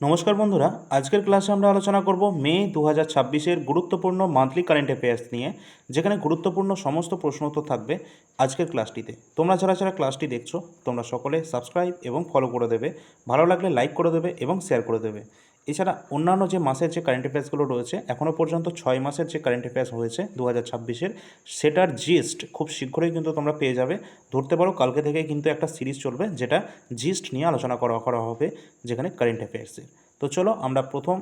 নমস্কার বন্ধুরা, আজকের ক্লাসে আমরা আলোচনা করব মে 2026-এর গুরুত্বপূর্ণ মান্থলি কারেন্ট অ্যাফেয়ার্স নিয়ে, যেখানে গুরুত্বপূর্ণ সমস্ত প্রশ্ন উত্তর থাকবে আজকের ক্লাসটিতে। তোমরা যারা যারা ক্লাসটি দেখছো তোমরা সকলে সাবস্ক্রাইব এবং ফলো করে দেবে, ভালো লাগলে লাইক করে দেবে এবং শেয়ার করে দেবে। এছাড়া অন্যান্য যে মাসের যে কারেন্ট অ্যাফেয়ার্সগুলো রয়েছে, এখনও পর্যন্ত 6 মাসের যে কারেন্ট অ্যাফেয়ার্স হয়েছে 2026-এর, সেটার জিস্ট খুব শীঘ্রই কিন্তু তোমরা পেয়ে যাবে। ধরতে পারো কালকে থেকে কিন্তু একটা সিরিজ চলবে, যেটা জিস্ট নিয়ে আলোচনা করা হবে, যেখানে কারেন্ট অ্যাফেয়ার্সের। তো চলো আমরা প্রথম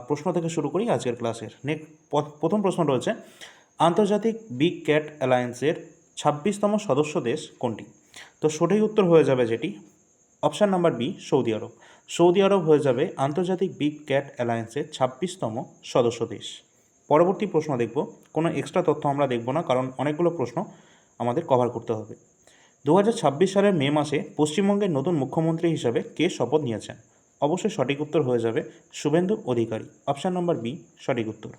প্রশ্ন থেকে শুরু করি আজকের ক্লাসের। প্রথম প্রশ্ন রয়েছে, আন্তর্জাতিক বিগ ক্যাট অ্যালায়েন্সের 26তম সদস্য দেশ কোনটি? তো সঠিক উত্তর হয়ে যাবে যেটি অপশান নাম্বার বি, সৌদি আরব। সৌদি আরব হয়ে যাবে আন্তর্জাতিক বিগ ক্যাট অ্যালায়েন্সের 26তম সদস্য দেশ। পরবর্তী প্রশ্ন দেখব, কোনো এক্সট্রা তথ্য আমরা দেখব না, কারণ অনেকগুলো প্রশ্ন আমাদের কভার করতে হবে। 2026 সালের মে মাসে পশ্চিমবঙ্গের নতুন মুখ্যমন্ত্রী হিসাবে কে শপথ নিয়েছেন? অবশ্যই সঠিক উত্তর হয়ে যাবে Suvendu Adhikari. Option number B সঠিক উত্তর।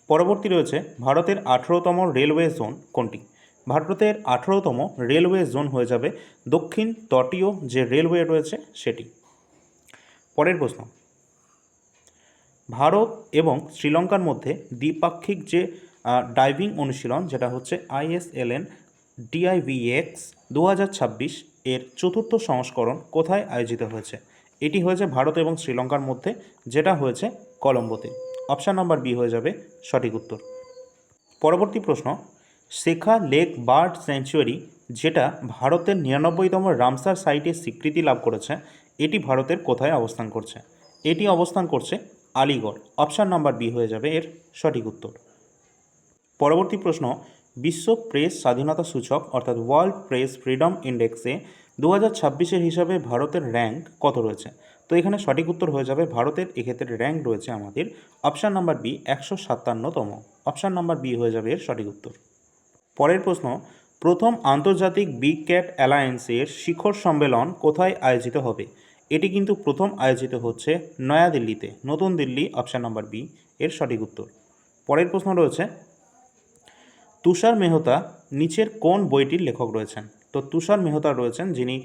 পরবর্তী রয়েছে, ভারতের 18তম রেলওয়ে জোন কোনটি? ভারতের 18তম রেলওয়ে জোন হয়ে যাবে দক্ষিণ তটীয় যে রেলওয়ে রয়েছে সেটি। পরের প্রশ্ন, ভারত এবং শ্রীলঙ্কার মধ্যে দ্বিপাক্ষিক যে ডাইভিং অনুশীলন, যেটা হচ্ছে ISLN DIVX 2026 এর চতুর্থ সংস্করণ কোথায় আয়োজিত হয়েছে? এটি হয়েছে ভারত এবং শ্রীলঙ্কার মধ্যে, যেটা হয়েছে কলম্বোতে। অপশান নাম্বার বি হয়ে যাবে সঠিক উত্তর। পরবর্তী প্রশ্ন, শেখা লেক বার্ড স্যাংচুয়ারি, যেটা ভারতের 99তম রামসার সাইটে স্বীকৃতি লাভ করেছে, এটি ভারতের কোথায় অবস্থান করছে? এটি অবস্থান করছে আলিগড়। অপশান নাম্বার বি হয়ে যাবে এর সঠিক উত্তর। পরবর্তী প্রশ্ন, বিশ্ব প্রেস স্বাধীনতা সূচক অর্থাৎ ওয়ার্ল্ড প্রেস ফ্রিডম ইন্ডেক্সে 2026-এর হিসাবে ভারতের র্যাঙ্ক কত রয়েছে? তো এখানে সঠিক উত্তর হয়ে যাবে ভারতের এক্ষেত্রে র্যাঙ্ক রয়েছে আমাদের অপশান নাম্বার বি 157তম। অপশান নাম্বার বি হয়ে যাবে এর সঠিক উত্তর। পরের প্রশ্ন, প্রথম আন্তর্জাতিক বিগ ক্যাট অ্যালায়েন্সের শিখর সম্মেলন কোথায় আয়োজিত হবে? এটি কিন্তু প্রথম আয়োজিত হচ্ছে নয়াদিল্লিতে, নতুন দিল্লি। অপশান নাম্বার বি এর সঠিক উত্তর। পরের প্রশ্ন রয়েছে, তুষার মেহতা নিচের কোন বইটির লেখক রয়েছেন? তো তুষার মেহতা রয়েছেন যিনি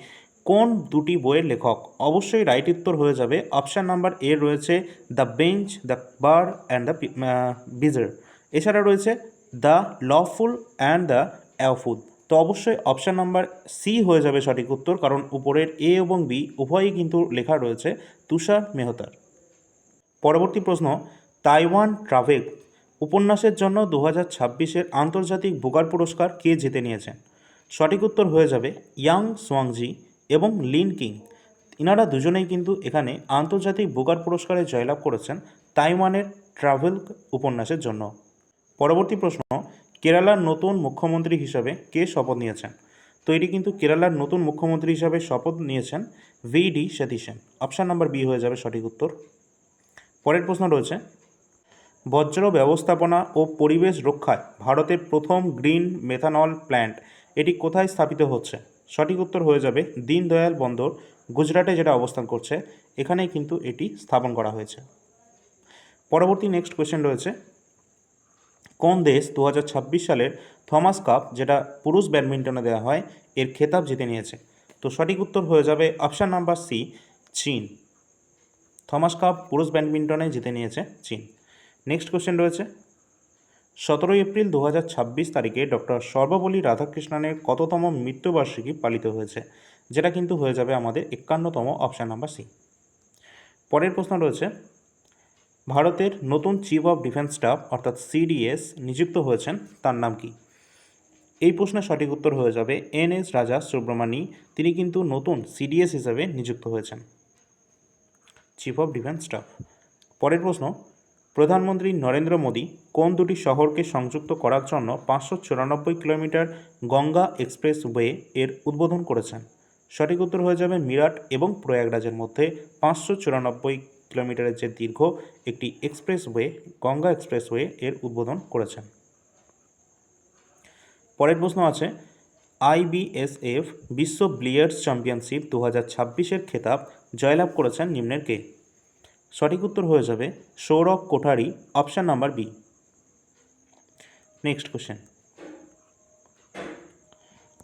কোন দুটি বইয়ের লেখক? অবশ্যই রাইট উত্তর হয়ে যাবে অপশান নাম্বার এ রয়েছে the bench, the bar and the bizarre. এছাড়া রয়েছে দ্য লফুল অ্যান্ড দ্য অ্যাওফুল। তো অবশ্যই অপশান নাম্বার সি হয়ে যাবে সঠিক উত্তর, কারণ উপরের এ এবং বি উভয়ই কিন্তু লেখা রয়েছে তুষার মেহতার। পরবর্তী প্রশ্ন, তাইওয়ান ট্রাভেল উপন্যাসের জন্য 2026-এর আন্তর্জাতিক বুকার পুরস্কার কে জিতে নিয়েছেন? সঠিক উত্তর হয়ে যাবে ইয়াং সোয়াংজি এবং লিন কিং। ইনারা দুজনেই কিন্তু এখানে আন্তর্জাতিক বুকার পুরস্কারে জয়লাভ করেছেন তাইওয়ানের ট্রাভেল উপন্যাসের জন্য। পরবর্তী প্রশ্ন, কেরালার নতুন মুখ্যমন্ত্রী হিসাবে কে শপথ নিয়েছেন? তো এটি কিন্তু কেরালার নতুন মুখ্যমন্ত্রী হিসাবে শপথ নিয়েছেন VD সতীশন। অপশান নাম্বার বি হয়ে যাবে সঠিক উত্তর। পরের প্রশ্ন রয়েছে, বজ্র ব্যবস্থাপনা ও পরিবেশ রক্ষায় ভারতের প্রথম গ্রিন মেথানল প্ল্যান্ট এটি কোথায় স্থাপিত হচ্ছে? সঠিক উত্তর হয়ে যাবে দীনদয়াল বন্দর, গুজরাটে যেটা অবস্থান করছে, এখানেই কিন্তু এটি স্থাপন করা হয়েছে। পরবর্তী নেক্সট কোয়েশ্চেন রয়েছে, কোন দেশ 2026 সালের থমাস কাপ, যেটা পুরুষ ব্যাডমিন্টনে দেওয়া হয়, এর খেতাব জিতে নিয়েছে? তো সঠিক উত্তর হয়ে যাবে অপশান নাম্বার সি, চীন। থমাস কাপ পুরুষ ব্যাডমিন্টনে জিতে নিয়েছে চীন। নেক্সট কোয়েশ্চেন রয়েছে, 17 এপ্রিল 2026 তারিখে ডক্টর সর্বপল্লী রাধাকৃষ্ণনের কততম মৃত্যুবার্ষিকী পালিত হয়েছে? যেটা কিন্তু হয়ে যাবে আমাদের 51তম। Option number C. পরের প্রশ্ন রয়েছে, ভারতের নতুন চিফ অফ ডিফেন্স স্টাফ অর্থাৎ CDS নিযুক্ত হয়েছেন, তার নাম কি? এই প্রশ্নের সঠিক উত্তর হয়ে যাবে NS রাজা সুব্রমণী। তিনি কিন্তু নতুন CDS হিসেবে নিযুক্ত হয়েছেন, চিফ অফ ডিফেন্স স্টাফ। পরের প্রশ্ন, প্রধানমন্ত্রী নরেন্দ্র মোদী কোন দুটি শহরকে সংযুক্ত করার জন্য 594 কিলোমিটার গঙ্গা এক্সপ্রেসওয়ে এর উদ্বোধন করেছেন? সঠিক উত্তর হয়ে যাবে মিরাট এবং প্রয়াগরাজের মধ্যে 594 কিলোমিটারের যে দীর্ঘ একটি এক্সপ্রেসওয়ে, গঙ্গা এক্সপ্রেসওয়ে এর উদ্বোধন করেছেন। পরের প্রশ্ন আছে, IBSF বিশ্ব বিলিয়ার্ডস চ্যাম্পিয়নশিপ 2026-এর খেতাব জয়লাভ করেছেন নিম্নের কে? সঠিক উত্তর হয়ে যাবে Saurabh Kothari. Option number B. Next question,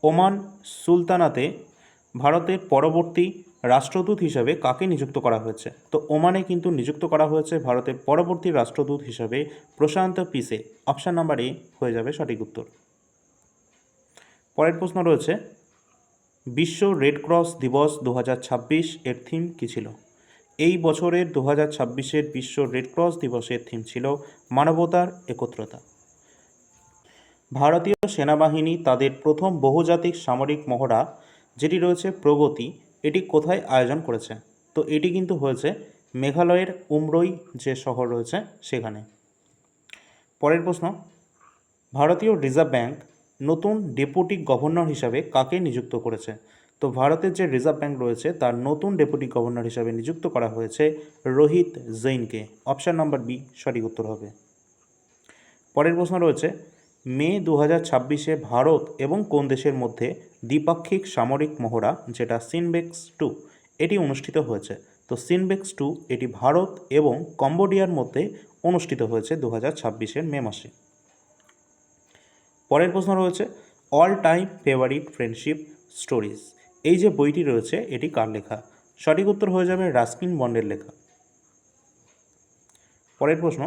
Oman সুলতানাতে ভারতের পরবর্তী রাষ্ট্রদূত হিসাবে কাকে নিযুক্ত করা হয়েছে? তো ওমানে কিন্তু নিযুক্ত করা হয়েছে ভারতের পরবর্তী রাষ্ট্রদূত হিসাবে প্রশান্ত পিসে। অপশান নাম্বার এ হয়ে যাবে সঠিক উত্তর। পরের প্রশ্ন রয়েছে, বিশ্ব রেড ক্রস দিবস 2026 এর থিম কী ছিল? এই বছরের 2026-এর বিশ্ব রেড ক্রস দিবসের থিম ছিল মানবতার একত্রতা। ভারতীয় সেনাবাহিনী তাদের প্রথম বহুজাতিক সামরিক মহড়া যেটি রয়েছে প্রগতি, এটি কোথায় আয়োজন করেছে? তো এটি কিন্তু হয়েছে মেঘালয়ের উমরই যে শহর রয়েছে সেখানে। পরের প্রশ্ন, ভারতীয় রিজার্ভ ব্যাংক নতুন ডেপুটি গভর্নর হিসাবে কাকে নিযুক্ত করেছে? তো ভারতের যে রিজার্ভ ব্যাংক রয়েছে তার নতুন ডেপুটি গভর্নর হিসাবে নিযুক্ত করা হয়েছে রোহিত জৈনকে। অপশান নাম্বার বি সঠিক উত্তর হবে। পরের প্রশ্ন রয়েছে, মে 2026-এ ভারত এবং কোন দেশের মধ্যে দ্বিপাক্ষিক সামরিক মহড়া যেটা সিনবেক্স 2 এটি অনুষ্ঠিত হয়েছে? তো সিনবেক্স 2 এটি ভারত এবং কম্বোডিয়ার মধ্যে অনুষ্ঠিত হয়েছে 2026-এর মে মাসে। পরের প্রশ্ন রয়েছে, all time favourite friendship stories এই যে বইটি রয়েছে এটি কার লেখা? সঠিক উত্তর হয়ে যাবে রাস্কিন বন্ডের লেখা। পরের প্রশ্ন,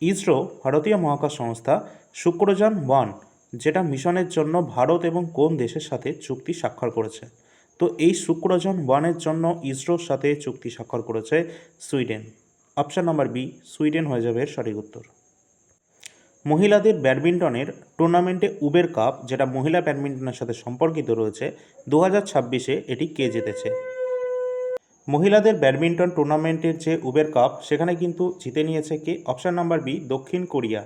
ইসরো ভারতীয় মহাকাশ সংস্থা শুক্রযান 1 যেটা মিশনের জন্য ভারত এবং কোন দেশের সাথে চুক্তি স্বাক্ষর করেছে? তো এই শুক্রযান 1-এর জন্য ইসরোর সাথে চুক্তি স্বাক্ষর করেছে Sweden. Option number B Sweden হয়ে যাবে এর সঠিক উত্তর। মহিলাদের ব্যাডমিন্টনের টুর্নামেন্টে উবের কাপ যেটা মহিলা ব্যাডমিন্টনের সাথে সম্পর্কিত রয়েছে 2026-এ এটি কে জিতেছে? মহিলাদের ব্যাডমিন্টন টুর্নামেন্টের যে উবের কাপ সেখানে কিন্তু জিতে নিয়েছে কে? অপশান নাম্বার বি দক্ষিণ কোরিয়া।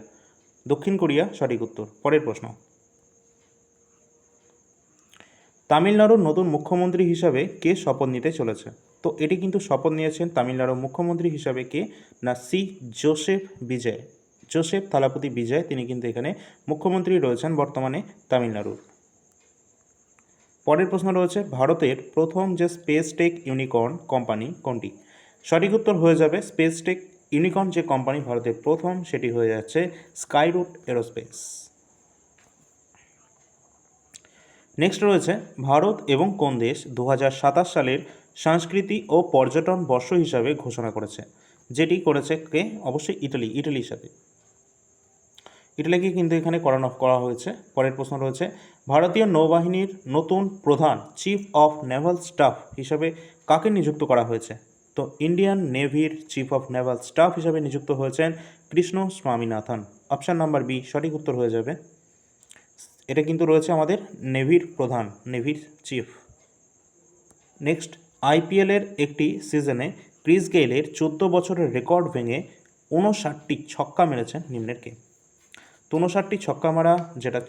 দক্ষিণ কোরিয়া সঠিক উত্তর। পরের প্রশ্ন, তামিলনাড়ুর নতুন মুখ্যমন্ত্রী হিসাবে কে শপথ নিতে চলেছে? তো এটি কিন্তু শপথ নিয়েছেন তামিলনাড়ুর মুখ্যমন্ত্রী হিসাবে কে না জোসেফ থালাপতি বিজয়, তিনি কিন্তু এখানে মুখ্যমন্ত্রী রয়েছেন বর্তমানে তামিলনাড়ুর। পরের প্রশ্ন রয়েছে, ভারতের প্রথম যে স্পেস টেক ইউনিকর্ন কোম্পানি কোনটি? সঠিক উত্তর হয়ে যাবে স্পেস টেক ইউনিকর্ন যে কোম্পানি ভারতের প্রথম সেটি হয়ে যাচ্ছে স্কাইরুট এরোস্পেস। নেক্সট রয়েছে, ভারত এবং কোন দেশ 2027 সালের সংস্কৃতি ও পর্যটন বর্ষ হিসাবে ঘোষণা করেছে? যেটি করেছে কে? অবশ্যই ইটালির সাথে। ইটালিকে কিন্তু এখানে করা হয়েছে। পরের প্রশ্ন রয়েছে, ভারতীয় নৌবাহিনীর নতুন প্রধান চিফ অফ নেভাল স্টাফ হিসাবে কাকে নিযুক্ত করা হয়েছে? তো ইন্ডিয়ান নেভির চিফ অফ নেভাল স্টাফ হিসাবে নিযুক্ত হয়েছেন Krishna Swaminathan. Option number B সঠিক উত্তর হয়ে যাবে। এটা কিন্তু রয়েছে আমাদের নেভির প্রধান, নেভির চিফ। নেক্সট, আইপিএলের একটি সিজনে ক্রিস গেইলের 14 বছরের রেকর্ড ভেঙে 59টি ছক্কা মেরেছেন নিম্নের কে? 59টি ছক্কা মারা যেটা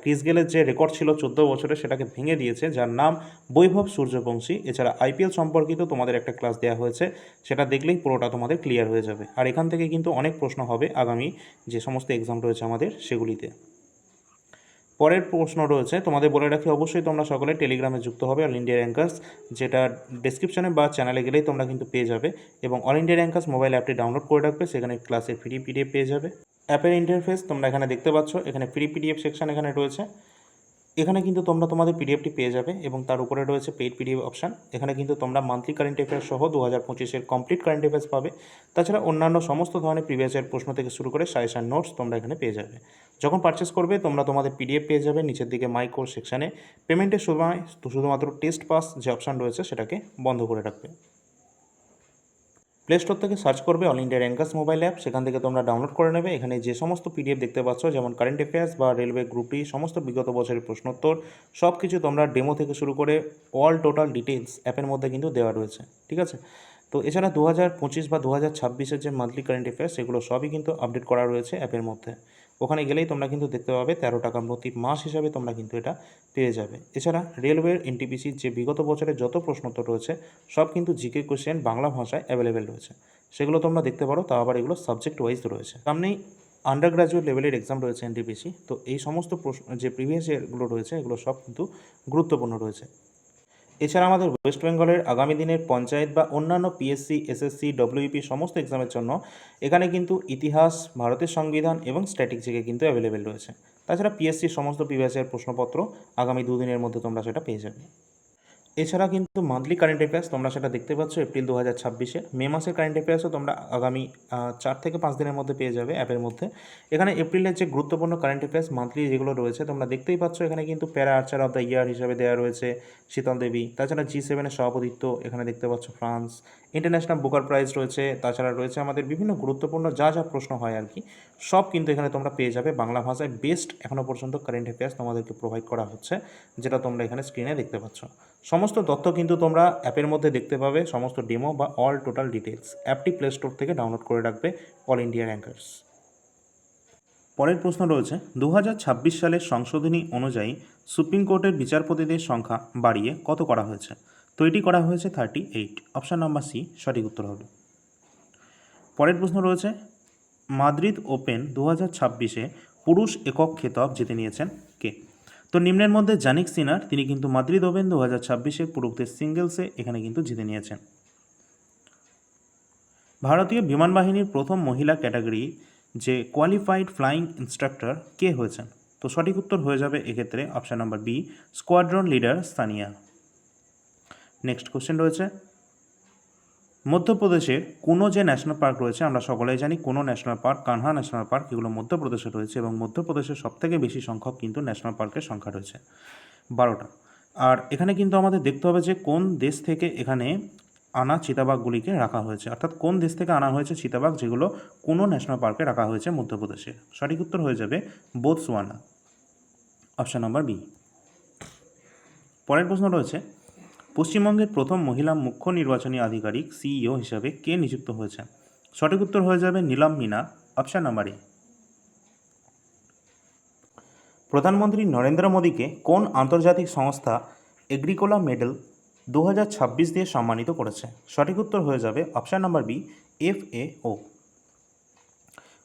ক্রিস গেলের যে রেকর্ড ছিল 14 বছরে সেটাকে ভেঙে দিয়েছে, যার নাম বৈভব সূর্যবংশী। এছাড়া আইপিএল সম্পর্কিত তোমাদের একটা ক্লাস দেওয়া হয়েছে, সেটা দেখলেই পুরোটা তোমাদের ক্লিয়ার হয়ে যাবে। আর এখান থেকে কিন্তু অনেক প্রশ্ন হবে আগামী যে সমস্ত এক্সাম রয়েছে আমাদের সেগুলিতে। পরের প্রশ্ন রয়েছে, তোমাদের বলে রাখি অবশ্যই তোমরা সকলে টেলিগ্রামে যুক্ত হবে অল ইন্ডিয়া র্যাঙ্কার্স, যেটা ডেসক্রিপশনে বা চ্যানেলে গেলেই তোমরা কিন্তু পেয়ে যাবে। এবং অল ইন্ডিয়া র্যাঙ্কার্স মোবাইল অ্যাপটি ডাউনলোড করে রাখবে, সেখানে ক্লাসের ফ্রি পিডিএফ পেয়ে যাবে। অ্যাপের ইন্টারফেস তোমরা এখানে দেখতে পাচ্ছ, এখানে ফ্রি পিডিএফ সেকশন এখানে রয়েছে। এখানে কিন্তু তোমরা তোমাদের পিডিএফটি পেয়ে যাবে এবং তার উপরে রয়েছে পেইড পিডিএফ অপশান। এখানে কিন্তু তোমরা মান্থলি কারেন্ট অ্যাফেয়ার্স সহ 2025-এর কমপ্লিট কারেন্ট অ্যাফেয়ার্স পাবে। তাছাড়া অন্যান্য সমস্ত ধরনের প্রিভিয়াস ইয়ার প্রশ্ন থেকে শুরু করে সাজেশন নোটস তোমরা এখানে পেয়ে যাবে। যখন পারচেস করবে তোমরা তোমাদের পিডিএফ পেয়ে যাবে নিচের দিকে মাই কোর্স সেকশানে। পেমেন্টের সময় শুধুমাত্র টেস্ট পাস যে অপশান রয়েছে সেটাকে বন্ধ করে রাখবে। প্লে স্টোর থেকে সার্চ করবে all India rankers mobile app, সেখান থেকে তোমরা ডাউনলোড করে নেবে। এখানে যে সমস্ত পিডিএফ দেখতে পাচ্ছ যেমন কারেন্ট অ্যাফেয়ার্স বা রেলওয়ে গ্রুপ ডি সমস্ত বিগত বছরের প্রশ্নোত্তর সব কিছু তোমরা ডেমো থেকে শুরু করে অল টোটাল ডিটেলস অ্যাপের মধ্যে কিন্তু দেওয়া রয়েছে, ঠিক আছে। তো এছাড়া 2025 বা 2026-এর যে মান্থলি কারেন্ট অ্যাফেয়ার্স সেগুলো সবই কিন্তু আপডেট করা রয়েছে অ্যাপের মধ্যে। ওখানে গেলেই তোমরা কিন্তু দেখতে পাবে 13 টাকা প্রতি মাস হিসাবে তোমরা কিন্তু এটা পেয়ে যাবে। এছাড়া রেলওয়ের এনটিপিসির যে বিগত বছরের যত প্রশ্নোত্তর রয়েছে সব কিন্তু জিকে কোশ্চেন বাংলা ভাষায় অ্যাভেলেবেল রয়েছে, সেগুলো তোমরা দেখতে পারো। তাও আবার এগুলো সাবজেক্ট ওয়াইজ রয়েছে। সামনেই আন্ডার গ্র্যাজুয়েট লেভেলের এক্সাম রয়েছে এনটিপিসি, তো এই সমস্ত প্রশ্ন যে প্রিভিয়াস ইয়ারগুলো রয়েছে এগুলো সব কিন্তু গুরুত্বপূর্ণ রয়েছে। এছাড়া আমাদের ওয়েস্ট বেঙ্গলের আগামী দিনের পঞ্চায়েত বা অন্যান্য পিএসসি, এসএসসি, ডব্লিউপি সমস্ত এক্সামের জন্য এখানে কিন্তু ইতিহাস, ভারতের সংবিধান এবং স্ট্যাটিক জিকে কিন্তু অ্যাভেলেবেল রয়েছে। তাছাড়া পিএসসির সমস্ত প্রিভিয়াস ইয়ার প্রশ্নপত্র আগামী দুদিনের মধ্যে তোমরা সেটা পেয়ে যাবে। এছাড়া কিন্তু মান্থলি কারেন্ট অ্যাফেয়ার্স তোমরা সেটা দেখতে পাচ্ছ এপ্রিল 2026-এর। মে মাসের কারেন্ট অ্যাফেয়ার্সও তোমরা আগামী 4 থেকে 5 দিনের মধ্যে পেয়ে যাবে অ্যাপের মধ্যে। এখানে এপ্রিলের যে গুরুত্বপূর্ণ কারেন্ট অ্যাফেয়ার্স মান্থলি যেগুলো রয়েছে তোমরা দেখতেই পাচ্ছ, এখানে কিন্তু প্যারা আর্চার অফ দ্য ইয়ার হিসাবে দেওয়া রয়েছে শীতল দেবী। তাছাড়া G7-এর সভাপতিত্ব এখানে দেখতে পাচ্ছ ফ্রান্স। ইন্টারন্যাশনাল বুকার প্রাইজ রয়েছে। তাছাড়া রয়েছে আমাদের বিভিন্ন গুরুত্বপূর্ণ যা যা প্রশ্ন হয় আর কি, সব কিন্তু এখানে তোমরা পেয়ে যাবে। বাংলা ভাষায় বেস্ট এখনও পর্যন্ত কারেন্ট অ্যাফেয়ার্স তোমাদেরকে প্রোভাইড করা হচ্ছে, যেটা তোমরা এখানে স্ক্রিনে দেখতে পাচ্ছ। সমস্ত তথ্য কিন্তু তোমরা অ্যাপের মধ্যে দেখতে পাবে, সমস্ত ডেমো বা অল টোটাল ডিটেলস। অ্যাপটি প্লে স্টোর থেকে ডাউনলোড করে রাখবে, অল ইন্ডিয়া র্যাঙ্কার্স। পরের প্রশ্ন রয়েছে 2026 সালের সংশোধনী অনুযায়ী সুপ্রিম কোর্টের বিচারপতিদের সংখ্যা বাড়িয়ে কত করা হয়েছে? তো এটি করা হয়েছে 38। অপশান নাম্বার সি সঠিক উত্তর হবে। পরের প্রশ্ন রয়েছে মাদ্রিদ ওপেন 2026-এ পুরুষ একক খেতাব জিতে নিয়েছেন কে? তো নিম্নের মধ্যে জানিক সিনার, তিনি কিন্তু মাদ্রিদ ওপেন 2026-এ পুরুষদের সিঙ্গেলসে এখানে কিন্তু জিতে নিয়েছেন। ভারতীয় বিমান বাহিনীর প্রথম মহিলা ক্যাটাগরি যে কোয়ালিফাইড ফ্লাইং ইনস্ট্রাক্টর কে হয়েছেন? তো সঠিক উত্তর হয়ে যাবে এক্ষেত্রে option number B, squadron leader Sania. Next question রয়েছে মধ্যপ্রদেশের কোনো যে ন্যাশনাল পার্ক রয়েছে, আমরা সকলেই জানি কোনো national park, Kanha national park, এগুলো মধ্যপ্রদেশে রয়েছে এবং মধ্যপ্রদেশের সবথেকে বেশি সংখ্যক কিন্তু ন্যাশনাল পার্কের সংখ্যা রয়েছে 12টা। আর এখানে কিন্তু আমাদের দেখতে হবে যে কোন দেশ থেকে এখানে আনা চিতাবাঘগুলিকে রাখা হয়েছে, অর্থাৎ কোন দেশ থেকে আনা হয়েছে চিতাবাঘ যেগুলো কোনো ন্যাশনাল পার্কে রাখা হয়েছে মধ্যপ্রদেশে। সঠিক উত্তর হয়ে যাবে বোতসোয়ানা, অপশান নাম্বার বি। পরের প্রশ্ন রয়েছে পশ্চিমবঙ্গের প্রথম মহিলা মুখ্য নির্বাচনী আধিকারিক সিইও হিসাবে কে নিযুক্ত হয়েছেন? সঠিক উত্তর হয়ে যাবে Neelam Meena, option number A. প্রধানমন্ত্রী নরেন্দ্র মোদীকে কোন আন্তর্জাতিক সংস্থা এগ্রিকোলা মেডেল 2026 দিয়ে সম্মানিত করেছে? সঠিক উত্তর হয়ে যাবে অপশান নাম্বার বি, FAO।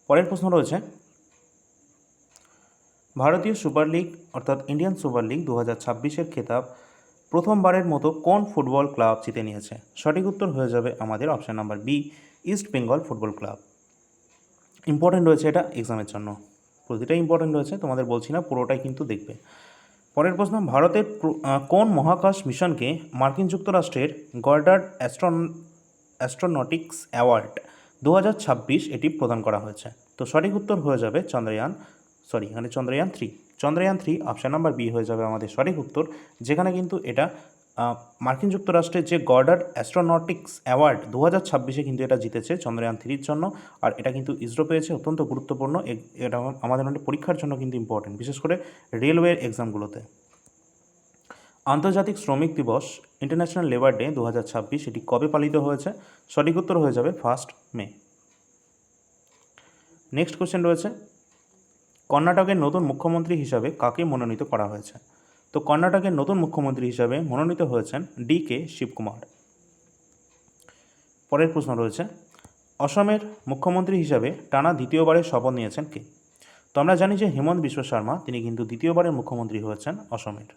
পরের প্রশ্ন রয়েছে ভারতীয় সুপার লিগ অর্থাৎ ইন্ডিয়ান সুপার লিগ 2026-এর খেতাব প্রথমবারের মতো কোন ফুটবল ক্লাব জিতে নিয়েছে? সঠিক উত্তর হয়ে যাবে আমাদের option number B, East Bengal football club. Important রয়েছে এটা এক্সামের জন্য, প্রতিটাই ইম্পর্টেন্ট রয়েছে, তোমাদের বলছি না, পুরোটাই কিন্তু দেখবে। পরের প্রশ্ন ভারতের কোন মহাকাশ মিশনকে মার্কিন যুক্তরাষ্ট্রের গর্ডার্ড অ্যাস্ট্রোনটিক্স অ্যাওয়ার্ড 2026 এটি প্রদান করা হয়েছে? তো সঠিক উত্তর হয়ে যাবে Chandrayaan 3। Chandrayaan 3 option number B হয়ে যাবে আমাদের সঠিক উত্তর, যেখানে কিন্তু এটা মার্কিন যুক্তরাষ্ট্রের যে গর্ডার্ড অ্যাস্ট্রোনটিক্স অ্যাওয়ার্ড 2026-এ কিন্তু এটা জিতেছে চন্দ্রয়ান 3-র জন্য। আর এটা কিন্তু ইসরো পেয়েছে, অত্যন্ত গুরুত্বপূর্ণ। এটা আমাদের মানে পরীক্ষার জন্য কিন্তু ইম্পর্টেন্ট, বিশেষ করে রেলওয়ের এক্সামগুলোতে। আন্তর্জাতিক শ্রমিক দিবস ইন্টারন্যাশনাল লেবার ডে 2026 এটি কবে পালিত হয়েছে? সঠিক উত্তর হয়ে যাবে 1 মে। নেক্সট কোশ্চেন রয়েছে কর্ণাটকের নতুন মুখ্যমন্ত্রী হিসাবে কাকে মনোনীত করা হয়েছে? তো কর্ণাটকের নতুন মুখ্যমন্ত্রী হিসাবে মনোনীত হয়েছেন DK শিবকুমার। পরের প্রশ্ন রয়েছে অসমের মুখ্যমন্ত্রী হিসাবে টানা দ্বিতীয়বারের শপথ নিয়েছেন কে? তো আমরা জানি যে হেমন্ত বিশ্ব শর্মা, তিনি কিন্তু দ্বিতীয়বারের মুখ্যমন্ত্রী হয়েছেন অসমের।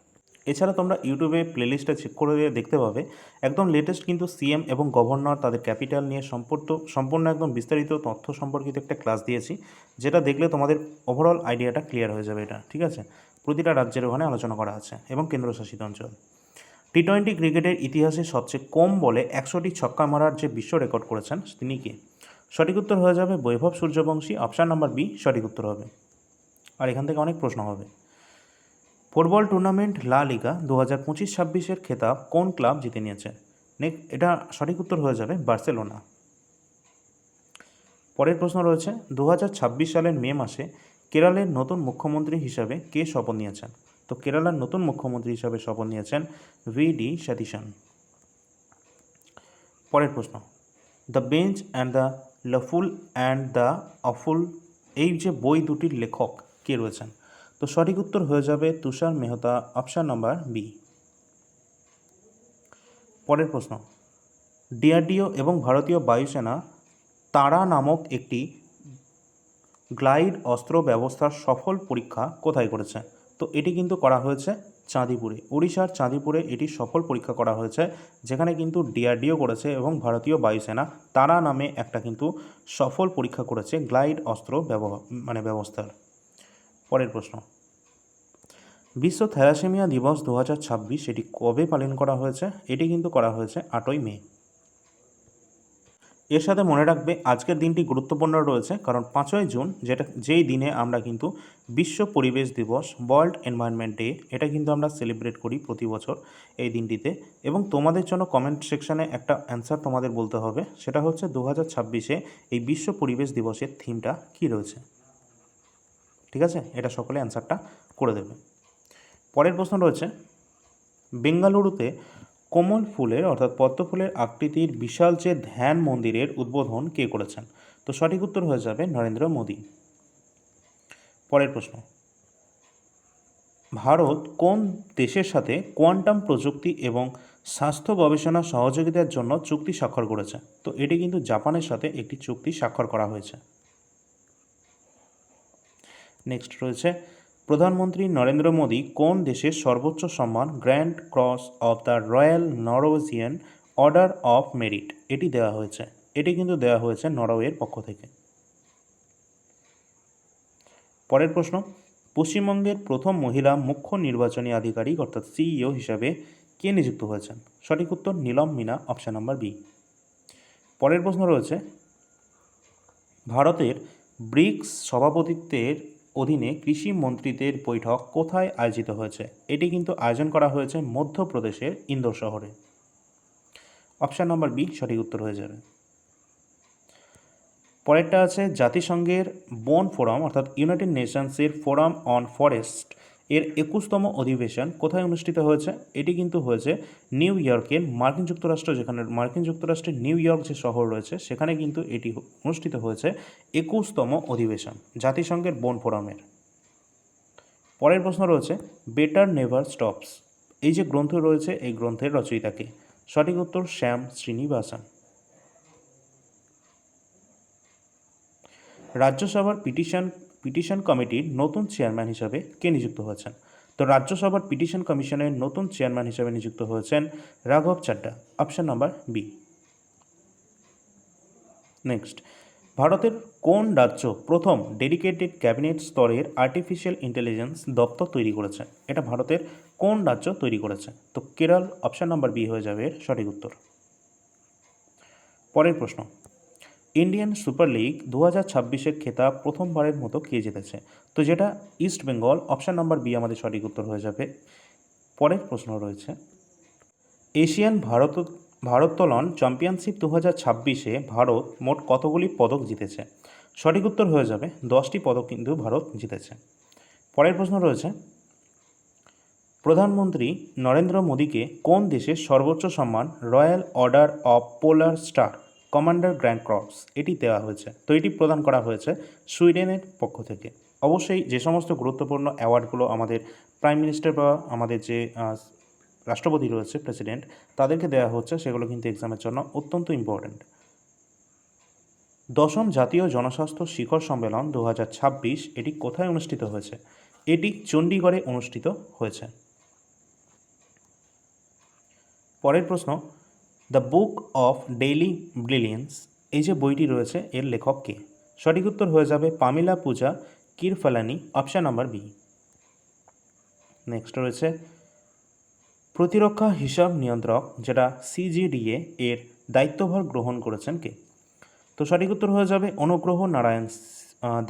এছাড়া তোমরা ইউটিউবে প্লেলিস্টটা চেক করে দেখতে পাবে, একদম লেটেস্ট কিন্তু সিএম এবং গভর্নর তাদের ক্যাপিটাল নিয়ে সম্পূর্ণ একদম বিস্তারিত তথ্য সম্পর্কিত একটা ক্লাস দিয়েছি, যেটা দেখলে তোমাদের ওভারঅল আইডিয়াটা ক্লিয়ার হয়ে যাবে। এটা ঠিক আছে, প্রতিটা রাজ্যের ওখানে আলোচনা করা আছে এবং কেন্দ্রশাসিত অঞ্চল। T20 ক্রিকেটের ইতিহাসে সবচেয়ে কম বলে 100টি ছক্কা মারার যে বিশ্ব রেকর্ড করেছেন তিনি কে? সঠিক উত্তর হয়ে যাবে বৈভব সূর্যবংশী, অপশান নাম্বার বি সঠিক উত্তর হবে। আর এখান থেকে অনেক প্রশ্ন হবে। ফুটবল টুর্নামেন্ট লা লিগা 2025-26-এর খেতাব কোন ক্লাব জিতে নিয়েছে? এটা সঠিক উত্তর হয়ে যাবে বার্সেলোনা। পরের প্রশ্ন রয়েছে 2026 সালের মে মাসে কেরলের নতুন মুখ্যমন্ত্রী হিসাবে কে শপথ নিয়েছেন? তো কেরালার নতুন মুখ্যমন্ত্রী হিসাবে শপথ নিয়েছেন VD সতীশন। পরের প্রশ্ন the bench and the lawful and the awful, এই যে বই দুটির লেখক কে রয়েছেন? তো সঠিক উত্তর হয়ে যাবে তুষার মেহতা, অপশান নাম্বার বি। পরের প্রশ্ন DRDO এবং ভারতীয় বায়ুসেনা তারা নামক একটি গ্লাইড অস্ত্র ব্যবস্থার সফল পরীক্ষা কোথায় করেছে? তো এটি কিন্তু করা হয়েছে চাঁদিপুরে, উড়িষ্যার চাঁদিপুরে এটি সফল পরীক্ষা করা হয়েছে, যেখানে কিন্তু DRDO করেছে এবং ভারতীয় বায়ুসেনা তারা নামে একটা কিন্তু সফল পরীক্ষা করেছে গ্লাইড অস্ত্র ব্যবস্থার। পরের প্রশ্ন বিশ্ব থ্যালাসেমিয়া দিবস 2026 এটি কবে পালন করা হয়েছে? এটি কিন্তু করা হয়েছে 8ই মে। এর সাথে মনে রাখবে আজকের দিনটি গুরুত্বপূর্ণ রয়েছে, কারণ 5ই জুন যেই দিনে আমরা কিন্তু বিশ্ব পরিবেশ দিবস, ওয়ার্ল্ড এনভায়রনমেন্ট ডে, এটা কিন্তু আমরা সেলিব্রেট করি প্রতি বছর এই দিনটিতে। এবং তোমাদের জন্য কমেন্ট সেকশানে একটা অ্যান্সার তোমাদের বলতে হবে, সেটা হচ্ছে 2026-এ এই বিশ্ব পরিবেশ দিবসের থিমটা কী রয়েছে। ঠিক আছে, এটা সকলে অ্যান্সারটা করে দেবে। পরের প্রশ্ন রয়েছে, বেঙ্গালুরুতে কোমল ফুলের অর্থাৎ পদ্ম ফুলের আকৃতির বিশাল যে ধ্যান মন্দিরের উদ্বোধন কে করেছেন? তো সঠিক উত্তর হয়ে যাবে নরেন্দ্র মোদী। পরের প্রশ্ন, ভারত কোন দেশের সাথে কোয়ান্টাম প্রযুক্তি এবং স্বাস্থ্য গবেষণা সহযোগিতার জন্য চুক্তি স্বাক্ষর করেছে? তো এটি কিন্তু জাপানের সাথে একটি চুক্তি স্বাক্ষর করা হয়েছে। নেক্সট রয়েছে, প্রধানমন্ত্রী নরেন্দ্র মোদী কোন দেশের সর্বোচ্চ সম্মান grand cross of the royal Norwegian order of merit এটি দেওয়া হয়েছে? এটি কিন্তু দেওয়া হয়েছে নরওয়ের পক্ষ থেকে। পরের প্রশ্ন, পশ্চিমবঙ্গের প্রথম মহিলা মুখ্য নির্বাচনী আধিকারিক অর্থাৎ সিইও হিসাবে কে নিযুক্ত হয়েছেন? সঠিক উত্তর Neelam Meena, option number B. পরের প্রশ্ন রয়েছে, ভারতের ব্রিক্স সভাপতিত্বের অধীনে কৃষি মন্ত্রীদের বৈঠক কোথায় আয়োজিত হয়েছে? এটি কিন্তু আয়োজন করা হয়েছে মধ্যপ্রদেশের ইন্দোর শহরে। অপশান নম্বর বি সঠিক উত্তর হয়ে যাবে। পরেরটা আছে, জাতিসংঘের বন ফোরাম অর্থাৎ ইউনাইটেড নেশনসের ফোরাম অন ফরেস্ট এর 21তম অধিবেশন কোথায় অনুষ্ঠিত হয়েছে? এটি কিন্তু হয়েছে নিউ ইয়র্কের মার্কিন যুক্তরাষ্ট্র, যেখানে মার্কিন যুক্তরাষ্ট্রের নিউ ইয়র্ক যে শহর রয়েছে সেখানে কিন্তু এটি অনুষ্ঠিত হয়েছে 21তম অধিবেশন জাতিসংঘের বন ফোরামের। পরের প্রশ্ন রয়েছে, বেটার নেভার স্টপস এই যে গ্রন্থ রয়েছে এই গ্রন্থের রচয়িতাকে? সঠিক উত্তর শ্যাম শ্রীনিবাসন। রাজ্যসভার পিটিশন কমিটির নতুন চেয়ারম্যান হিসাবে কে নিযুক্ত হয়েছেন? তো রাজ্যসভার পিটিশন কমিশনের নতুন চেয়ারম্যান হিসাবে নিযুক্ত হয়েছেন রাঘব Chadha, option number B. Next, ভারতের কোন রাজ্য প্রথম ডেডিকেটেড ক্যাবিনেট স্তরের আর্টিফিশিয়াল ইন্টেলিজেন্স দপ্তর তৈরি করেছে? এটা ভারতের কোন রাজ্য তৈরি করেছে? তো কেরল, অপশান নাম্বার বি হয়ে যাবে এর সঠিক উত্তর। পরের প্রশ্ন, ইন্ডিয়ান সুপার লিগ 2026-এর খেতাব প্রথমবারের মতো কে জিতেছে? তো যেটা East Bengal, option number B আমাদের সঠিক উত্তর হয়ে যাবে। পরের প্রশ্ন রয়েছে, এশিয়ান ভারোত্তোলন চ্যাম্পিয়নশিপ 2026-এ ভারত মোট কতগুলি পদক জিতেছে? সঠিক উত্তর হয়ে যাবে 10টি পদক কিন্তু ভারত জিতেছে। পরের প্রশ্ন রয়েছে, প্রধানমন্ত্রী নরেন্দ্র মোদীকে কোন দেশের সর্বোচ্চ সম্মান royal order of polar star commander grand cross এটি দেওয়া হয়েছে? তো এটি প্রদান করা হয়েছে সুইডেনের পক্ষ থেকে। অবশ্যই যে সমস্ত গুরুত্বপূর্ণ অ্যাওয়ার্ডগুলো আমাদের প্রাইম মিনিস্টার বা আমাদের যে রাষ্ট্রপতি রয়েছে, প্রেসিডেন্ট, তাদেরকে দেওয়া হচ্ছে, সেগুলো কিন্তু এক্সামের জন্য অত্যন্ত ইম্পর্ট্যান্ট। 10ম জাতীয় জনস্বাস্থ্য শিখর সম্মেলন 2026 এটি কোথায় অনুষ্ঠিত হয়েছে? এটি চণ্ডীগড়ে অনুষ্ঠিত হয়েছে। পরের প্রশ্ন, the book of daily brilliance এই যে বইটি রয়েছে এর লেখক কে? সঠিক উত্তর হয়ে যাবে পামিলা পূজা কিরফালানি, অপশান নাম্বার বি। নেক্সট রয়েছে, প্রতিরক্ষা হিসাব নিয়ন্ত্রক যেটা সিজিডিএ এর দায়িত্বভার গ্রহণ করেছেন কে? তো সঠিক উত্তর হয়ে যাবে অনুগ্রহ Narayan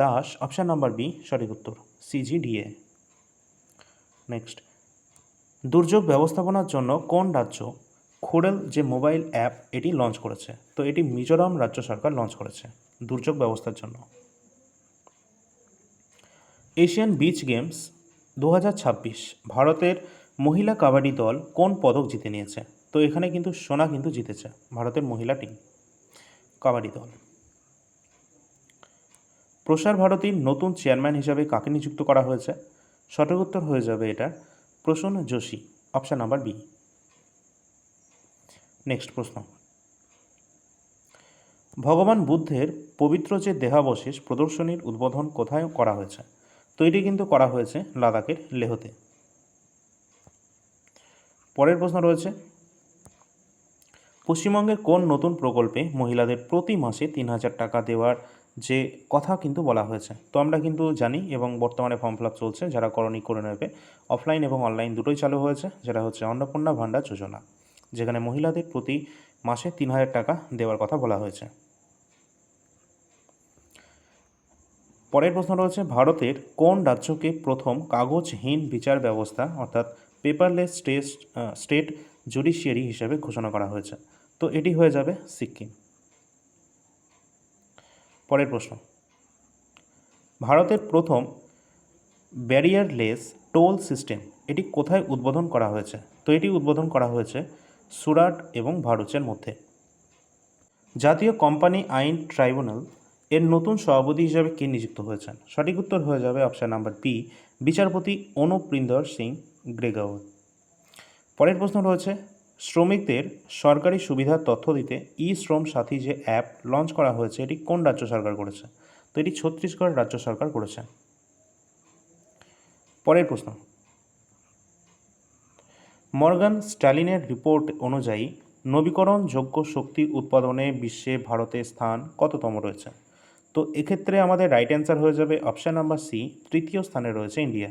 Das, option number B সঠিক উত্তর, সিজিডিএ। নেক্সট, দুর্যোগ ব্যবস্থাপনার জন্য কোন রাজ্য খোড়েল যে মোবাইল অ্যাপ এটি লঞ্চ করেছে? তো এটি মিজোরাম রাজ্য সরকার লঞ্চ করেছে দুর্যোগ ব্যবস্থার জন্য। এশিয়ান বিচ গেমস 2026 ভারতের মহিলা কাবাডি দল কোন পদক জিতে নিয়েছে? তো এখানে কিন্তু সোনা কিন্তু জিতেছে ভারতের মহিলা টিম কাবাডি দল। প্রসার ভারতীর নতুন চেয়ারম্যান হিসাবে কাকে নিযুক্ত করা হয়েছে? সঠিক উত্তর হয়ে যাবে এটা Prasoon Joshi, option number B. Next প্রশ্ন, ভগবান বুদ্ধের পবিত্র যে দেহাবশেষ প্রদর্শনীর উদ্বোধন কোথায় করা হয়েছে? তো এটি কিন্তু করা হয়েছে লাদাখের লেহতে। পরের প্রশ্ন রয়েছে, পশ্চিমবঙ্গের কোন নতুন প্রকল্পে মহিলাদের প্রতি মাসে 3000 টাকা দেওয়ার যে কথা কিন্তু বলা হয়েছে। তো আমরা কিন্তু জানি এবং বর্তমানে ফর্ম ফিল আপ চলছে, যারা করনি করে নেবে। অফলাইন এবং অনলাইন দুটোই চালু হয়েছে, যেটা হচ্ছে অন্নপূর্ণা ভাণ্ডার যোজনা, যেখানে মহিলাদের প্রতি মাসে 3,000 টাকা দেওয়ার কথা বলা হয়েছে। পরের প্রশ্ন রয়েছে, ভারতের কোন রাজ্যকে প্রথম কাগজহীন বিচার ব্যবস্থা অর্থাৎ পেপারলেস স্টেট জুডিশিয়ারি হিসেবে ঘোষণা করা হয়েছে? তো এটি হয়ে যাবে সিকিম। পরের প্রশ্ন, ভারতের প্রথম ব্যারিয়ারলেস টোল সিস্টেম এটি কোথায় উদ্বোধন করা হয়েছে? তো এটি উদ্বোধন করা হয়েছে সুরাট এবং ভারুচের মধ্যে। জাতীয় কোম্পানি আইন ট্রাইব্যুনাল এর নতুন সভাপতি হিসেবে কে নিযুক্ত হয়েছেন? সঠিক উত্তর হয়ে যাবে অপশান নাম্বার বি, বিচারপতি অনুপরিন্দর সিং গ্রেগাওয়ার। পরের প্রশ্ন রয়েছে, শ্রমিকদের সরকারি সুবিধার তথ্য দিতে ই শ্রম সাথী যে অ্যাপ লঞ্চ করা হয়েছে এটি কোন রাজ্য সরকার করেছে? তো এটি ছত্তিশগড় রাজ্য সরকার করেছে। পরের প্রশ্ন, মর্গান স্ট্যালিনের রিপোর্ট অনুযায়ী নবীকরণযোগ্য শক্তি উৎপাদনে বিশ্বে ভারতের স্থান কততম রয়েছে? তো এক্ষেত্রে আমাদের রাইট অ্যান্সার হয়ে যাবে অপশান নাম্বার সি, তৃতীয় স্থানে রয়েছে ইন্ডিয়া।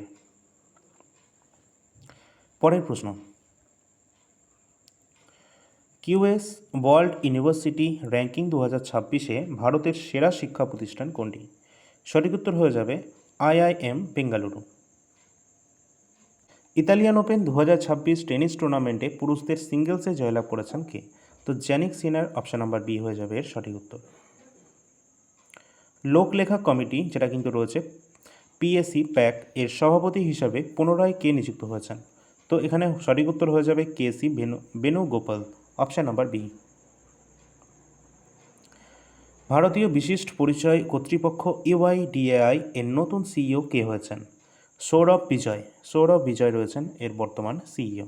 পরের প্রশ্ন, কিউএস ওয়ার্ল্ড ইউনিভার্সিটি র্যাঙ্কিং 2026-এ ভারতের সেরা শিক্ষা প্রতিষ্ঠান কোনটি? সঠিক উত্তর হয়ে যাবে IIM Bengaluru. Italian open 2026 tennis টুর্নামেন্টে পুরুষদের সিঙ্গেলসে জয়লাভ করেছেন কে? তো জ্যানিক সিনার, অপশান নাম্বার বি হয়ে যাবে এর সঠিক উত্তর। লোকলেখা কমিটি, যেটা কিন্তু রয়েছে PSC প্যাক এর সভাপতি হিসাবে পুনরায় কে নিযুক্ত হয়েছেন? তো এখানে সঠিক উত্তর হয়ে যাবে KC Venugopal, option number B. ভারতীয় বিশিষ্ট পরিচয় কর্তৃপক্ষ UIDAI এর নতুন CEO কে হয়েছেন? সৌরভ বিজয় রয়েছেন এর বর্তমান CEO।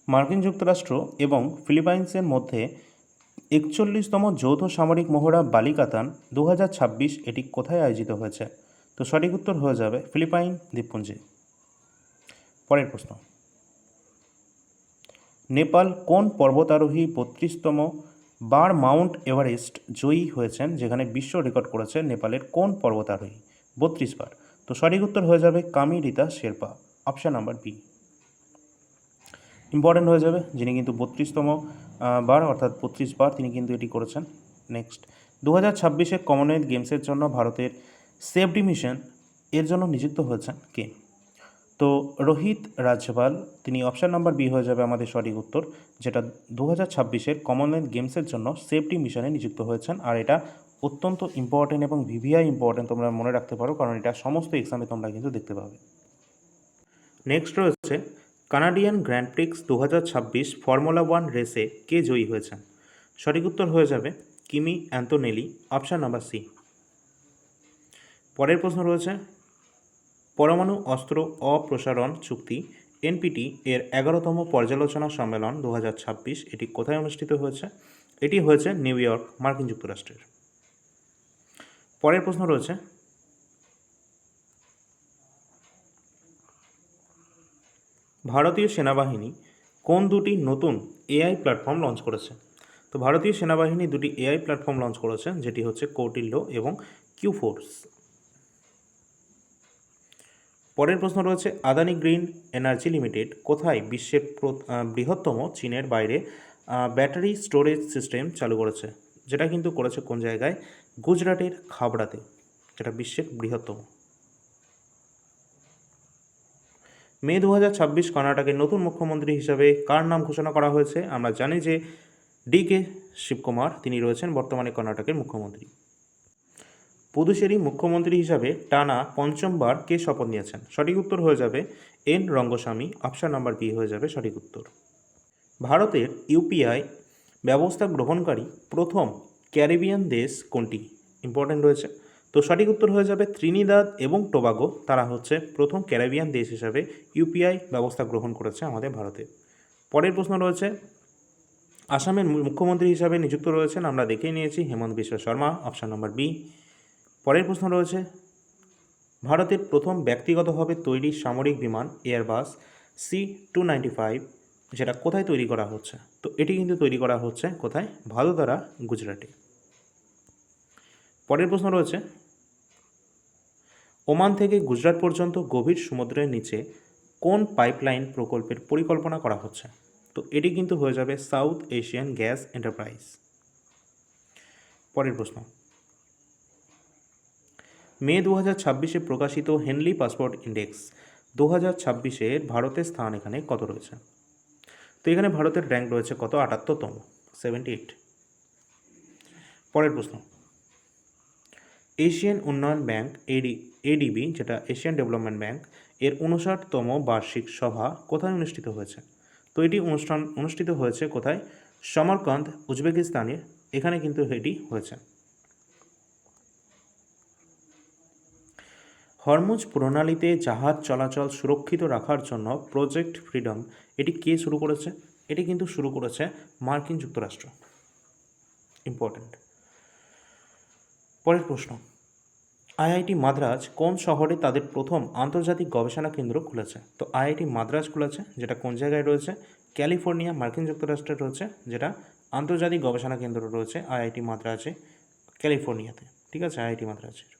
মার্কিন যুক্তরাষ্ট্র এবং ফিলিপাইন্সের মধ্যে 41তম যৌথ সামরিক মহড়া বালিকাতান 2026 এটি কোথায় আয়োজিত হয়েছে? তো সঠিক উত্তর হয়ে যাবে ফিলিপাইন দ্বীপপুঞ্জে। পরের প্রশ্ন, নেপাল কোন পর্বতারোহী 32তম বার মাউন্ট এভারেস্ট জয়ী হয়েছেন, যেখানে বিশ্ব রেকর্ড করেছে নেপালের কোন পর্বতারোহী 32 বার? তো সঠিক উত্তর হয়ে যাবে Kami Rita Sherpa, option number B. Important হয়ে যাবে, যিনি কিন্তু 32তম বার অর্থাৎ 32 বার তিনি কিন্তু এটি করেছেন। নেক্সট, 2026-এ কমনওয়েলথ গেমসের জন্য ভারতের সেফটি মিশন এর জন্য নিযুক্ত হয়েছেন কে? তো রোহিত রাজপাল, তিনি অপশান নাম্বার বি হয়ে যাবে আমাদের সঠিক উত্তর, যেটা 2026-এর কমনওয়েলথ গেমসের জন্য সেফটি মিশনে নিযুক্ত হয়েছেন। আর এটা অত্যন্ত ইম্পর্টেন্ট এবং ভিভিআই ইম্পর্টেন্ট, তোমরা মনে রাখতে পারো, কারণ এটা সমস্ত এক্সামে তোমরা কিন্তু দেখতে পাবে। নেক্সট রয়েছে, কানাডিয়ান গ্র্যান্ড প্রিক্স 2026 ফর্মুলা 1 রেসে কে জয়ী হয়েছেন? সঠিক উত্তর হয়ে যাবে কিমি অ্যান্তোনেলি, অপশান নাম্বার সি। পরের প্রশ্ন রয়েছে, পরমাণু অস্ত্র অপ্রসারণ চুক্তি NPT এর 11তম পর্যালোচনা সম্মেলন 2026 এটি কোথায় অনুষ্ঠিত হয়েছে? এটি হয়েছে নিউ ইয়র্ক, মার্কিন যুক্তরাষ্ট্রের। পরের প্রশ্ন রয়েছে, ভারতীয় সেনাবাহিনী কোন দুটি নতুন AI প্ল্যাটফর্ম লঞ্চ করেছে? তো ভারতীয় সেনাবাহিনী দুটি AI প্ল্যাটফর্ম লঞ্চ করেছে, যেটি হচ্ছে কৌটিল্য এবং কিউফোর্স। পরের প্রশ্ন রয়েছে, আদানি গ্রিন এনার্জি লিমিটেড কোথায় বিশ্বের বৃহত্তম চীনের বাইরে ব্যাটারি স্টোরেজ সিস্টেম চালু করেছে? যেটা কিন্তু করেছে কোন জায়গায়? গুজরাটের খাবড়াতে, যেটা বিশ্বের বৃহত্তম। মে 2026 কর্ণাটকের নতুন মুখ্যমন্ত্রী হিসাবে কার নাম ঘোষণা করা হয়েছে? আমরা জানি যে DK শিবকুমার তিনি রয়েছেন বর্তমানে কর্ণাটকের মুখ্যমন্ত্রী। পুদুচেরি মুখ্যমন্ত্রী হিসাবে টানা 5বার কে শপথ নিয়েছেন? সঠিক উত্তর হয়ে যাবে N Rangaswamy, option number B হয়ে যাবে সঠিক উত্তর। ভারতের UPI ব্যবস্থা গ্রহণকারী প্রথম ক্যারিবিয়ান দেশ কোনটি? ইম্পর্টেন্ট রয়েছে। তো সঠিক উত্তর হয়ে যাবে ত্রিনিদাদ এবং টোবাগো, তারা হচ্ছে প্রথম ক্যারিবিয়ান দেশ হিসাবে UPI ব্যবস্থা গ্রহণ করেছে আমাদের ভারতে। পরের প্রশ্ন রয়েছে, আসামের মুখ্যমন্ত্রী হিসাবে নিযুক্ত রয়েছেন, আমরা দেখেই নিয়েছি, হেমন্ত Biswa Sarma, option number B. পরের প্রশ্ন রয়েছে, ভারতের প্রথম ব্যক্তিগতভাবে তৈরি সামরিক বিমান এয়ারবাস C295 যেটা কোথায় তৈরি করা হচ্ছে? তো এটি কিন্তু তৈরি করা হচ্ছে কোথায়? ভাদোদারা, গুজরাটে। পরের প্রশ্ন রয়েছে, ওমান থেকে গুজরাট পর্যন্ত গভীর সমুদ্রের নিচে কোন পাইপলাইন প্রকল্পের পরিকল্পনা করা হচ্ছে? তো এটি কিন্তু হয়ে যাবে সাউথ এশিয়ান গ্যাস এন্টারপ্রাইজ। পরের প্রশ্ন, মে 2026-এ প্রকাশিত হেনলি পাসপোর্ট ইন্ডেক্স 2026-এর ভারতের স্থান এখানে কত রয়েছে? তো এখানে ভারতের র্যাঙ্ক রয়েছে কত? 78তম, 78। পরের প্রশ্ন, এশিয়ান উন্নয়ন ব্যাংক এডিবি, যেটা এশিয়ান ডেভেলপমেন্ট ব্যাংক, এর 59তম বার্ষিক সভা কোথায় অনুষ্ঠিত হয়েছে? তো এটি অনুষ্ঠিত হয়েছে কোথায়? সমরকন্দ, উজবেকিস্তানের, এখানে কিন্তু এটি হয়েছে। হরমুজ প্রণালীতে জাহাজ চলাচল সুরক্ষিত রাখার জন্য প্রজেক্ট ফ্রিডম, এটি কে শুরু করেছে? এটি কিন্তু শুরু করেছে মার্কিন যুক্তরাষ্ট্র। ইম্পর্ট্যান্ট। পরের প্রশ্ন, আইআইটি মাদ্রাজ কোন শহরে তাদের প্রথম আন্তর্জাতিক গবেষণা কেন্দ্র খুলেছে? তো আইআইটি মাদ্রাজ খুলেছে, যেটা কোন জায়গায় রয়েছে? ক্যালিফোর্নিয়া, মার্কিন যুক্তরাষ্ট্রে রয়েছে, যেটা আন্তর্জাতিক গবেষণা কেন্দ্র রয়েছে আইআইটি মাদ্রাজে, ক্যালিফোর্নিয়াতে। ঠিক আছে, আইআইটি মাদ্রাজের।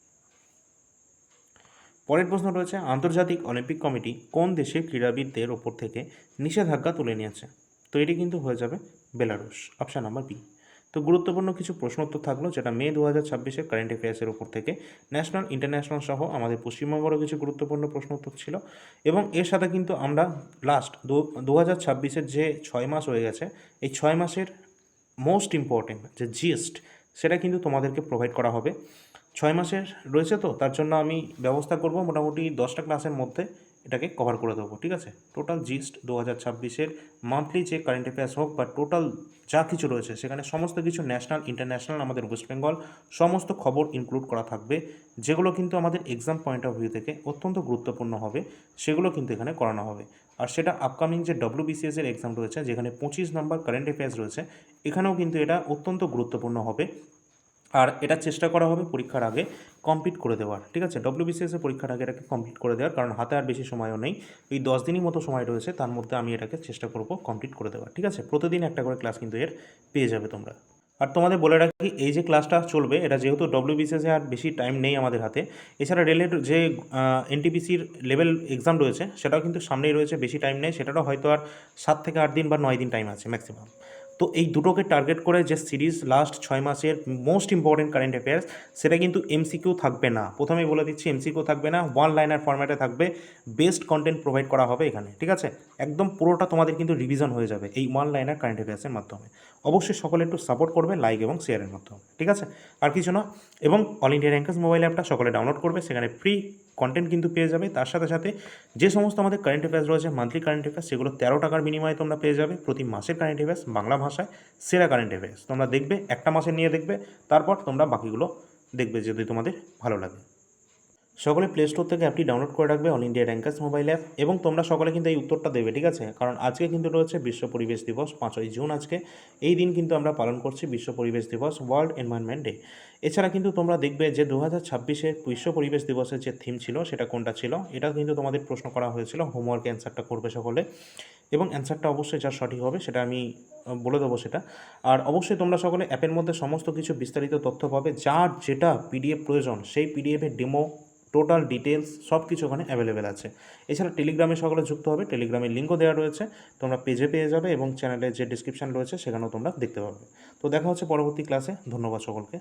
পরের প্রশ্ন রয়েছে, আন্তর্জাতিক অলিম্পিক কমিটি কোন দেশের ক্রীড়াবিদদের ওপর থেকে নিষেধাজ্ঞা তুলে নিয়েছে? তো এটি কিন্তু হয়ে যাবে বেলারুশ, অপশান নাম্বার বি। তো গুরুত্বপূর্ণ কিছু প্রশ্ন উত্তর থাকলো, যেটা মে 2026-এর কারেন্ট অ্যাফেয়ার্সের ওপর থেকে ন্যাশনাল ইন্টারন্যাশনাল সহ আমাদের পশ্চিমবঙ্গেরও কিছু গুরুত্বপূর্ণ প্রশ্ন উত্তর ছিল। এবং এর সাথে কিন্তু আমরা লাস্ট 2026-এর যে 6 মাস হয়ে গেছে, এই 6 মাসের মোস্ট ইম্পর্টেন্ট যে জিএস্ট, সেটা কিন্তু তোমাদেরকে প্রোভাইড করা হবে। 6 মাসের রয়েছে, তো তার জন্য আমি ব্যবস্থা করব মোটামুটি 10টা ক্লাসের মধ্যে এটাকে কভার করে দেবো। ঠিক আছে, টোটাল জিস্ট 2026-এর মান্থলি যে কারেন্ট অ্যাফেয়ার্স হোক বা টোটাল যা কিছু রয়েছে সেখানে সমস্ত কিছু ন্যাশনাল ইন্টারন্যাশনাল আমাদের ওয়েস্ট বেঙ্গল সমস্ত খবর ইনক্লুড করা থাকবে, যেগুলো কিন্তু আমাদের এক্সাম পয়েন্ট অফ ভিউ থেকে অত্যন্ত গুরুত্বপূর্ণ হবে, সেগুলো কিন্তু এখানে করানো হবে। আর সেটা আপকামিং যে WBCS এর এক্সাম রয়েছে, যেখানে 25 নম্বর কারেন্ট অ্যাফেয়ার্স রয়েছে, এখানেও কিন্তু এটা অত্যন্ত গুরুত্বপূর্ণ হবে। আর এটা চেষ্টা করা হবে পরীক্ষার আগে কমপ্লিট করে দেওয়ার। ঠিক আছে, WBCS-এর পরীক্ষার আগে এটাকে কমপ্লিট করে দেওয়ার, কারণ হাতে আর বেশি সময়ও নেই, এই 10 দিনই মতো সময় রয়েছে, তার মধ্যে আমি এটাকে চেষ্টা করব কমপ্লিট করে দেওয়ার। ঠিক আছে, প্রতিদিন একটা করে ক্লাস কিন্তু এর পেয়ে যাবে তোমরা। আর তোমাদের বলে রাখি, এই যে ক্লাসটা চলবে, এটা যেহেতু WBCS-এ আর বেশি টাইম নেই আমাদের হাতে, এছাড়া রেলের যে NTPC-র লেভেল এক্সাম রয়েছে সেটাও কিন্তু সামনেই রয়েছে, বেশি টাইম নেই, সেটারও হয়তো আর 7 থেকে 8 দিন বা 9 দিন টাইম আছে ম্যাক্সিমাম। তো এই দুটোকে টার্গেট করে যে সিরিজ লাস্ট 6 মাসের মোস্ট ইম্পর্টেন্ট কারেন্ট অ্যাফেয়ার্স, সেটা কিন্তু MCQ থাকবে না, প্রথমেই বলে দিচ্ছি, MCQ থাকবে না, ওয়ান লাইনার ফরম্যাটে থাকবে, বেস্ট কন্টেন্ট প্রোভাইড করা হবে এখানে। ঠিক আছে, একদম পুরোটা তোমাদের কিন্তু রিভিশন হয়ে যাবে এই ওয়ান লাইনার কারেন্ট অ্যাফেয়ার্সের মাধ্যমে। অবশ্যই সকলে একটু সাপোর্ট করবে লাইক এবং শেয়ারের মাধ্যমে। ঠিক আছে, আর কিছু না। এবং অল ইন্ডিয়া র্যাঙ্কার্স মোবাইল অ্যাপটা সকলে ডাউনলোড করবে, সেখানে ফ্রি কন্টেন্ট কিন্তু পেয়ে যাবে। তার সাথে সাথে যে সমস্ত আমাদের কারেন্ট অ্যাফেয়ার্স রয়েছে, মান্থলি কারেন্ট অ্যাফেয়ার্স, সেগুলো 13 টাকার বিনিময়ে তোমরা পেয়ে যাবে। প্রতি মাসের কারেন্ট অ্যাফেয়ার্স বাংলা ভাষায় সেরা কারেন্ট অ্যাফেয়ার্স তোমরা দেখবে, একটা মাসের নিয়ে দেখবে, তারপর তোমরা বাকিগুলো দেখবে যদি তোমাদের ভালো লাগে। সকলে প্লে স্টোর থেকে অ্যাপটি ডাউনলোড করে রাখবে, all India rankers mobile app. এবং তোমরা সকলে কিন্তু এই উত্তরটা দেবে। ঠিক আছে, কারণ আজকে কিন্তু রয়েছে বিশ্ব পরিবেশ দিবস, 5ই জুন আজকে। এই দিন কিন্তু আমরা পালন করছি বিশ্ব পরিবেশ দিবস, ওয়ার্ল্ড এনভায়রনমেন্ট ডে। এছাড়া কিন্তু তোমরা দেখবে যে 2026-এর বিশ্ব পরিবেশ দিবসের যে থিম ছিল সেটা কোনটা ছিল, এটা কিন্তু তোমাদের প্রশ্ন করা হয়েছিল। হোমওয়ার্ক অ্যান্সারটা করবে সকলে, এবং অ্যান্সারটা অবশ্যই যা সঠিক হবে সেটা আমি বলে দেবো সেটা। আর অবশ্যই তোমরা সকলে অ্যাপের মধ্যে সমস্ত কিছু বিস্তারিত তথ্য পাবে, যার যেটা PDF প্রয়োজন সেই PDF-এর ডেমো, টোটাল ডিটেলস সব কিছু ওখানে অ্যাভেলেবেল আছে। এছাড়া টেলিগ্রামে সকলে যুক্ত হবে, টেলিগ্রামের লিঙ্কও দেওয়া রয়েছে, তোমরা পেজে পেয়ে যাবে, এবং চ্যানেলের যে ডিসক্রিপশান রয়েছে সেখানেও তোমরা দেখতে পাবে। তো দেখা হচ্ছে পরবর্তী ক্লাসে। ধন্যবাদ সকলকে।